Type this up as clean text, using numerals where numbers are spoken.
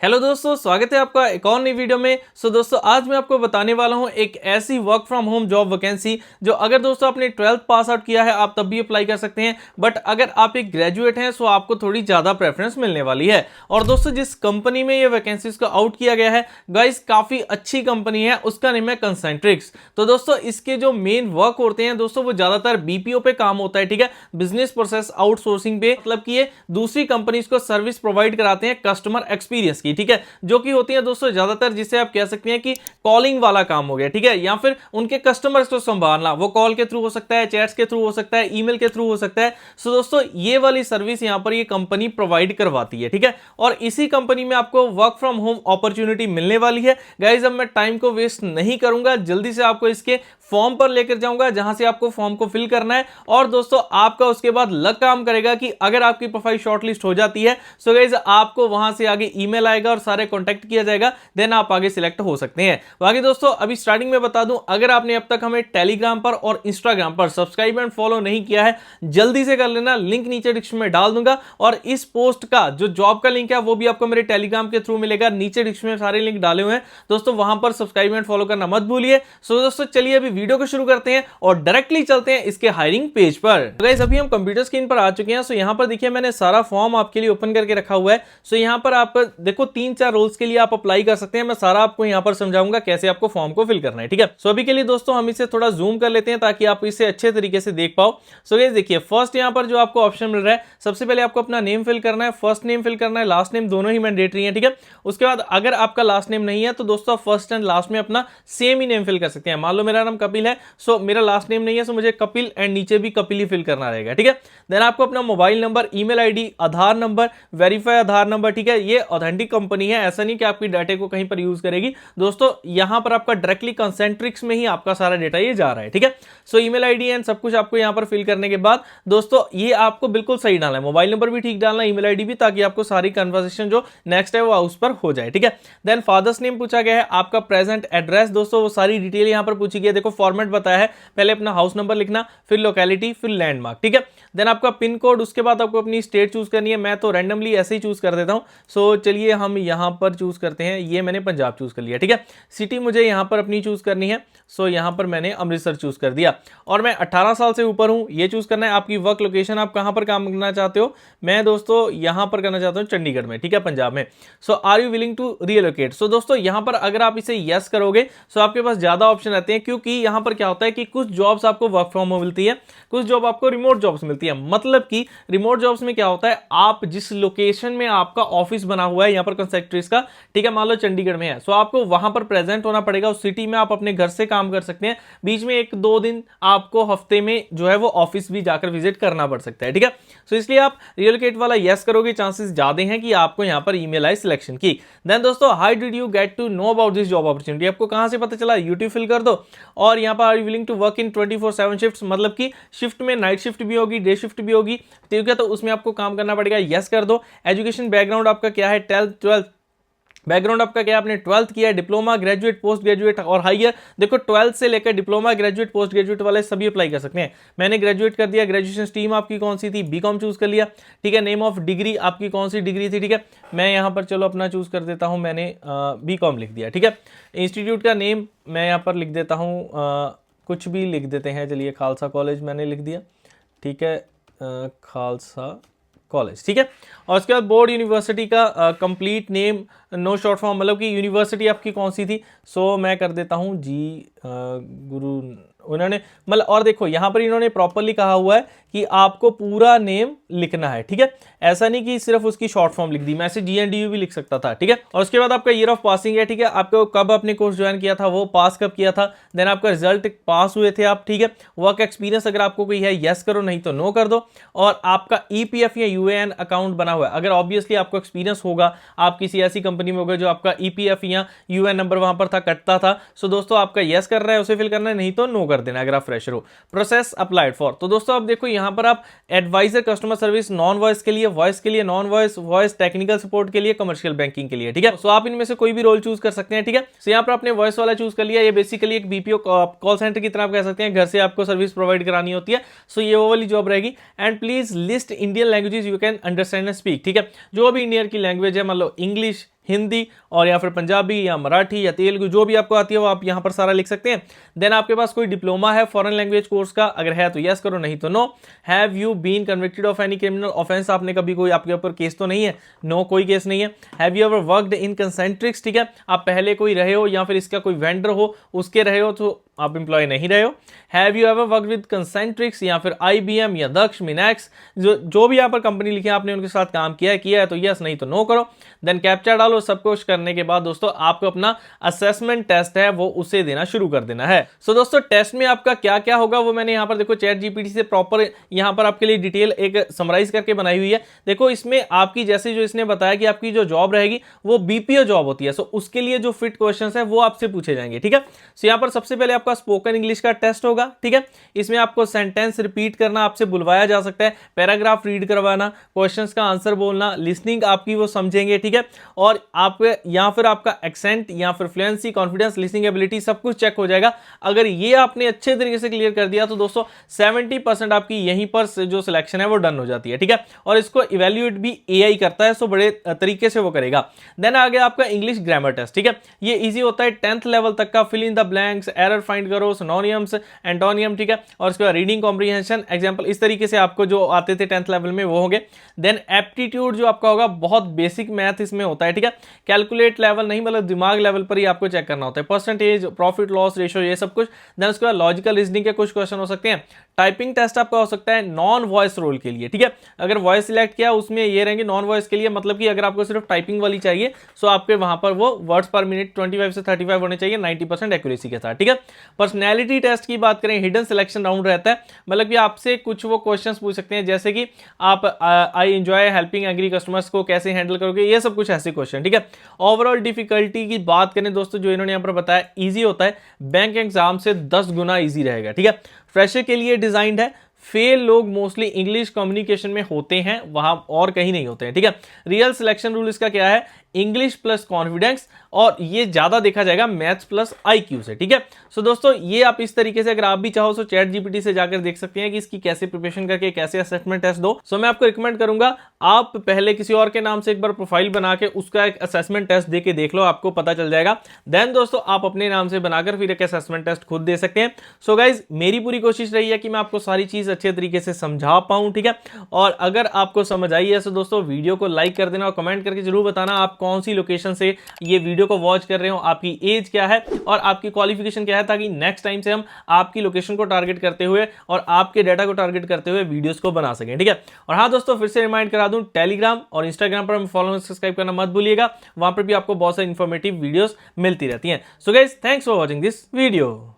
Hello दोस्तों, स्वागत है आपका एक और नई वीडियो में। दोस्तों आज मैं आपको बताने वाला हूं एक ऐसी work from home job vacancy जो अगर दोस्तों आपने 12th पास आउट किया है आप तब भी अप्लाई कर सकते हैं, बट अगर आप एक ग्रेजुएट हैं तो आपको थोड़ी ज़्यादा प्रेफरेंस मिलने वाली है। और दोस्तों जिस कंपनी में ये वैकेंसीज को आउट किया गया है गाइस, काफ़ी अच्छी कंपनी है, उसका नेम है कंसेंट्रिक्स। तो दोस्तों इसके जो मेन वर्क होते हैं दोस्तों वो ज़्यादातर बीपीओ पे काम होता है, ठीक है, बिजनेस प्रोसेस आउटसोर्सिंग पे, मतलब कि ये दूसरी कंपनीज को सर्विस प्रोवाइड कराते हैं कस्टमर एक्सपीरियंस की, ठीक है, जो कि होती है दोस्तों ज्यादातर जिसे आप कह सकते हैं कि कॉलिंग वाला काम हो गया, ठीक है, या फिर उनके कस्टमर्स को संभालना, वो कॉल के थ्रू हो सकता है, चैट्स के थ्रू हो सकता है, ईमेल के थ्रू हो सकता है। सो दोस्तों ये वाली सर्विस यहां पर ये कंपनी प्रोवाइड करवाती है, ठीक है, और इसी कंपनी में आपको वर्क फ्रॉम होम अपॉर्चुनिटी मिलने वाली है। गाइस अब मैं टाइम को वेस्ट नहीं करूंगा, जल्दी से आपको इसके फॉर्म पर लेकर जाऊंगा जहां से आपको फॉर्म को फिल करना है, और दोस्तों आपका उसके बाद लक काम करेगा कि अगर आपकी प्रोफाइल शॉर्टलिस्ट हो जाती है सो गाइस आपको वहां से आगे ईमेल आएगा और सारे कांटेक्ट किया जाएगा, देन आप आगे सिलेक्ट हो सकते हैं। बाकी दोस्तों अभी स्टार्टिंग में बता दूं, अगर आपने अब तक हमें टेलीग्राम पर और इंस्टाग्राम पर सब्सक्राइब एंड फॉलो नहीं किया है जल्दी से कर लेना, लिंक नीचे डिस्क्रिप्शन में डाल दूंगा, और इस पोस्ट का जो जॉब का लिंक है वो भी आपको मेरे टेलीग्राम के थ्रू मिलेगा, नीचे डिस्क्रिप्शन में सारे लिंक डाले हुए हैं दोस्तों, वहां पर सब्सक्राइब एंड फॉलो करना मत भूलिए। सो दोस्तों चलिए अभी वीडियो को शुरू करते हैं और डायरेक्टली चलते हैं इसके हायरिंग पेज पर। तो गाइस अभी हम कंप्यूटर स्क्रीन पर आ चुके हैं। सो यहां पर देखिए मैंने सारा फॉर्म आपके लिए ओपन करके रखा हुआ है। सो यहां पर आप देखो 3-4 रोल्स के लिए आप अप्लाई कर सकते हैं, मैं सारा आपको यहां पर समझाऊंगा कैसे आपको फॉर्म को फिल करना है, ठीक है। सो अभी के लिए दोस्तों हम इसे थोड़ा जूम कर लेते हैं ताकि आप इसे अच्छे तरीके से देख पाओ। सो गाइस देखिए फर्स्ट यहां पर जो आपको ऑप्शन मिल रहा है, सबसे पहले आपको अपना नेम फिल करना है, फर्स्ट नेम फिल करना है, लास्ट नेम दोनों ही मैंडेटरी है, ठीक है। उसके बाद अगर आपका लास्ट नेम नहीं है तो दोस्तों फर्स्ट एंड लास्ट में अपना सेम ही नेम फिल कर सकते हैं। मान लो मेरा नाम कपिल है, सो मेरा लास्ट नेम नहीं है, सो मुझे कपिल एंड नीचे भी कपिल ही फिल करना रहेगा, ठीक है। देन आपको अपना मोबाइल नंबर, ईमेल आईडी, आधार नंबर, वेरीफाई आधार नंबर, ठीक है, ये ऑथेंटिक कंपनी है, ऐसा नहीं कि आपकी डाटा को कहीं पर यूज करेगी दोस्तों, यहां पर आपका डायरेक्टली कंसेंट्रिक्स में ही आपका सारा डाटा ये जा रहा है, ठीक है। सो ईमेल आईडी एंड सब कुछ आपको यहां पर फिल करने के बाद दोस्तों ये आपको बिल्कुल सही डालना है, मोबाइल नंबर भी ठीक डालना है, ईमेल आईडी भी, ताकि आपको सारी कन्वर्सेशन जो नेक्स्ट है वो उस पर हो जाए, ठीक है। देन फादर्स नेम पूछा गया है, आपका प्रेजेंट एड्रेस दोस्तों वो सारी डिटेल यहां पर पूछी गई है। देखो फॉर्मेट बताया है, पहले अपना हाउस नंबर लिखना, फिर लोकेलिटी, फिर लैंडमार्क, ठीक है। देन आपका पिन कोड, उसके बाद आपको अपनी स्टेट चूज करनी है, मैं तो रैंडमली ऐसे ही चूज कर देता हूं। सो चलिए हम यहां पर चूज करते हैं, ये मैंने पंजाब चूज कर लिया, ठीक है। सिटी मुझे यहां पर अपनी चूज करनी है, सो यहां पर मैंने अमृतसर चूज कर दिया, और मैं 18 साल से ऊपर हूं ये चूज करना है। आपकी वर्क लोकेशन आप कहां पर काम करना चाहते हो, मैं दोस्तों यहां पर करना चाहता हूं चंडीगढ़ में, ठीक है, पंजाब में। So are you willing to relocate, so दोस्तों यहां पर अगर आप इसे यस करोगे सो आपके पास ज्यादा ऑप्शन रहते हैं, क्योंकि यहां पर क्या होता है कि कुछ जॉब्स आपको वर्क फ्रॉम होम मिलती है, कुछ जॉब आपको रिमोट जॉब्स मिलती है। मतलब कि रिमोट जॉब्स में क्या होता है, आप जिस लोकेशन में आपका ऑफिस बना हुआ है यहां पर कंसेंट्रिक्स का, ठीक है, मान लो चंडीगढ़ में है, सो आपको वहां पर प्रेजेंट होना पड़ेगा, उस सिटी में आप अपने घर से काम कर सकते हैं, बीच में 1-2 दिन आपको हफ्ते में जो है वो ऑफिस भी जाकर विजिट करना पड़ सकता है, ठीक है। सो इसलिए आप रिलोकेट वाला यस करोगे, चांसेस ज्यादा हैं कि आपको यहां पर ईमेल आए सिलेक्शन की। देन दोस्तों how did you get to know about this job opportunity, आपको कहां से पता चला, यूट्यूब फिल कर दो, और यहां पर are you willing to work in 24/7 shifts, मतलब कि शिफ्ट में नाइट शिफ्ट भी होगी, डे शिफ्ट भी होगी, ठीक है, तो उसमें आपको काम करना पड़ेगा, यस कर दो। एजुकेशन बैकग्राउंड आपका क्या है, 12th बैकग्राउंड आपका क्या, आपने 12th किया है, डिप्लोमा, ग्रेजुएट, पोस्ट ग्रेजुएट और हायर, देखो 12th से लेकर डिप्लोमा, ग्रेजुएट, पोस्ट ग्रेजुएट वाले सभी अप्लाई कर सकते हैं। मैंने ग्रेजुएट कर दिया, ग्रेजुएशन स्ट्रीम आपकी कौन सी थी, बीकॉम चूज कर लिया, ठीक है। नेम ऑफ डिग्री आपकी कौन सी डिग्री थी, ठीक है, मैं यहाँ पर चलो अपना चूज कर देता हूँ, मैंने बीकॉम लिख दिया, ठीक है। इंस्टीट्यूट का नेम मैं यहाँ पर लिख देता हूँ, कुछ भी लिख देते हैं, चलिए खालसा कॉलेज मैंने लिख दिया, ठीक है, खालसा कॉलेज, ठीक है। और उसके बाद बोर्ड यूनिवर्सिटी का complete name, no short form, मतलब कि यूनिवर्सिटी आपकी कौन सी थी, सो मैं कर देता हूँ जी गुरु, उन्होंने मतलब, और देखो यहाँ पर इन्होंने प्रॉपरली कहा हुआ है कि आपको पूरा नेम लिखना है, ठीक है, ऐसा नहीं कि सिर्फ उसकी शॉर्ट फॉर्म लिख दी, मैं ऐसे GNDU भी लिख सकता था, ठीक है। और उसके बाद आपका ईयर ऑफ पासिंग है, ठीक है, आपको कब अपने कोर्स ज्वाइन किया था, वो पास कब किया था, देन आपका रिजल्ट पास हुए थे आप, ठीक है। वर्क एक्सपीरियंस अगर आपको कोई है यस करो, नहीं तो नो कर दो। और आपका EPF या UAN अकाउंट बना हुआ है, अगर ऑब्वियसली आपको एक्सपीरियंस होगा, आप किसी ऐसी कंपनी में होगा जो आपका EPF या UAN नंबर वहां पर था, कटता था, सो दोस्तों आपका यस कर रहा है उसे फिल करना है, नहीं तो नो कर देना अगर आप फ्रेशर हो। प्रोसेस अप्लाइड फॉर, तो दोस्तों आप देखो यहां पर आप advisor customer service, non voice के लिए, वॉइस के लिए, non voice, voice technical support के लिए, कमर्शियल बैंकिंग के लिए, ठीक है। सो आप इनमें से कोई भी रोल चूज कर सकते हैं, ठीक है। सो यहां पर आपने वॉइस वाला चूज कर लिया, ये बेसिकली एक BPO कॉल सेंटर की तरह आप कह सकते हैं, घर से आपको सर्विस प्रोवाइड करानी होती है, सो ये वो वाली जॉब रहेगी। And please list Indian languages you can understand and speak, ठीक है, जो भी इंडियन की लैंग्वेज है, मतलब इंग्लिश, हिंदी और या फिर पंजाबी या मराठी या तेलुगु जो भी आपको आती है वो आप यहाँ पर सारा लिख सकते हैं। देन आपके पास कोई डिप्लोमा है फॉरेन लैंग्वेज कोर्स का, अगर है तो यस करो, नहीं तो no. Have you been convicted of any criminal offence, आपने कभी कोई आपके ऊपर केस तो नहीं है, नो कोई केस नहीं है। Have you ever worked in Concentrix, ठीक है, आप पहले कोई रहे हो या फिर इसका कोई वेंडर हो उसके रहे हो तो आप एम्प्लॉय नहीं रहे हो। Have you ever work with Concentrix या फिर IBM या दक्ष मिनैक्स, जो भी यहाँ पर कंपनी लिखी है आपने उनके साथ काम किया है तो यस, नहीं तो नो करो। देन कैप्चा डालो। सब कुछ करने के बाद दोस्तों आपको अपना असेसमेंट टेस्ट है वो उसे देना शुरू कर देना है। सो दोस्तों टेस्ट में आपका क्या क्या होगा वो मैंने यहाँ पर देखो ChatGPT से प्रॉपर यहाँ पर आपके लिए डिटेल एक समराइज करके बनाई हुई है। देखो इसमें आपकी जैसे जो इसने बताया कि आपकी जो जॉब रहेगी वो BPO जॉब होती है, सो उसके लिए जो फिट क्वेश्चंस है वो आपसे पूछे जाएंगे, ठीक है। सो यहाँ पर सबसे पहले आपका स्पोकन इंग्लिश का टेस्ट होगा, ठीक है। इसमें आपको सेंटेंस रिपीट करना, आपसे बुलवाया जा सकता है, पैराग्राफ रीड करवाना, क्वेश्चंस का आंसर बोलना, लिसनिंग आपकी वो समझेंगे, ठीक है। और आप या फिर आपका एक्सेंट या फिर फ्लुएंसी, कॉन्फिडेंस, लिसनिंग एबिलिटी सब कुछ चेक हो जाएगा। अगर ये आपने अच्छे तरीके से क्लियर कर दिया तो दोस्तों 70% आपकी यहीं पर जो सिलेक्शन है वो डन हो जाती है, ठीक है। और इसको इवेल्युएट भी AI करता है, सो बड़े तरीके से वो करेगा। देन आ गया आपका इंग्लिश ग्रामर टेस्ट, ठीक है। ये इजी होता है 10th लेवल तक का, fill in the blanks, error find करो, सिनोनिम्स, एंटोनियम, ठीक है। और उसके बाद रीडिंग कॉम्प्रिहेंशन, एग्जांपल, इस तरीके से आपको जो आते थे 10th लेवल में वो होंगे। देन एप्टीट्यूड जो आपका होगा, बहुत बेसिक मैथ इसमें होता है, ठीक है। कैलकुलेट लेवल नहीं, मतलब दिमाग लेवल पर ही आपको चेक करना होता है, परसेंटेज, प्रॉफिट लॉस रेशियो, ये सब कुछ। देन उसके बाद लॉजिकल रीजनिंग के कुछ क्वेश्चन हो सकते हैं। टाइपिंग टेस्ट आपका हो सकता है नॉन वॉइस रोल के लिए, ठीक है। अगर वॉइस सिलेक्ट किया उसमें ये रहेंगे नॉन वॉइस के लिए, मतलब कि अगर आपको सिर्फ टाइपिंग वाली चाहिए सो आपके वहां पर वो वर्ड्स पर मिनट 25 से 35 होने चाहिए 90% एक्यूरेसी के साथ, ठीक है। पर्सनैलिटी टेस्ट की बात करें, हिडन सिलेक्शन राउंड रहता है, मतलब कि आपसे कुछ वो क्वेश्चंस पूछ सकते हैं जैसे कि आप I enjoy helping angry customers को कैसे हैंडल करोगे, ये सब कुछ ऐसे क्वेश्चन, ठीक है। ओवरऑल डिफिकल्टी की बात करें दोस्तों, जो इन्होंने यहाँ पर बताया इजी होता है, बैंक एग्जाम से 10 गुना इजी रहेगा, ठीक है। फ्रेशर के लिए डिजाइंड है, फेल लोग मोस्टली इंग्लिश कम्युनिकेशन में होते हैं, वहां और कहीं नहीं होते हैं, ठीक है। रियल सिलेक्शन रूल इसका क्या है, इंग्लिश प्लस कॉन्फिडेंस, और ये ज्यादा देखा जाएगा मैथ्स प्लस IQ से, ठीक है। सो दोस्तों ये आप इस तरीके से अगर आप भी चाहो तो ChatGPT से जाकर देख सकते हैं कि इसकी कैसे प्रिपरेशन करके कैसे असेसमेंट टेस्ट दो। सो मैं आपको रिकमेंड करूंगा आप पहले किसी और के नाम से एक बार प्रोफाइल बना के उसका एक असेसमेंट टेस्ट दे के देख लो, आपको पता चल जाएगा। देन दोस्तों आप अपने नाम से बनाकर फिर एक असेसमेंट टेस्ट खुद दे सकते हैं। सो गाइज मेरी पूरी कोशिश रही है कि मैं आपको सारी चीज अच्छे तरीके से समझा पाऊं, ठीक है। और अगर आपको समझ आई है तो दोस्तों वीडियो को लाइक कर देना और कमेंट करके जरूर बताना आप कौन सी लोकेशन से ये वीडियो को वॉच कर रहे हो, आपकी एज क्या है और आपकी क्वालिफिकेशन क्या है, ताकि नेक्स्ट टाइम से हम आपकी लोकेशन को टारगेट करते हुए और आपके डाटा को टारगेट करते हुए वीडियोस को बना सकें, ठीक है। और हाँ दोस्तों फिर से रिमाइंड करा दूं, टेलीग्राम और इंस्टाग्राम पर फॉलो सब्सक्राइब करना मत भूलिएगा, वहां पर भी आपको बहुत सारी इंफॉर्मेटिव वीडियोस मिलती रहती हैं। So guys thanks for watching this video.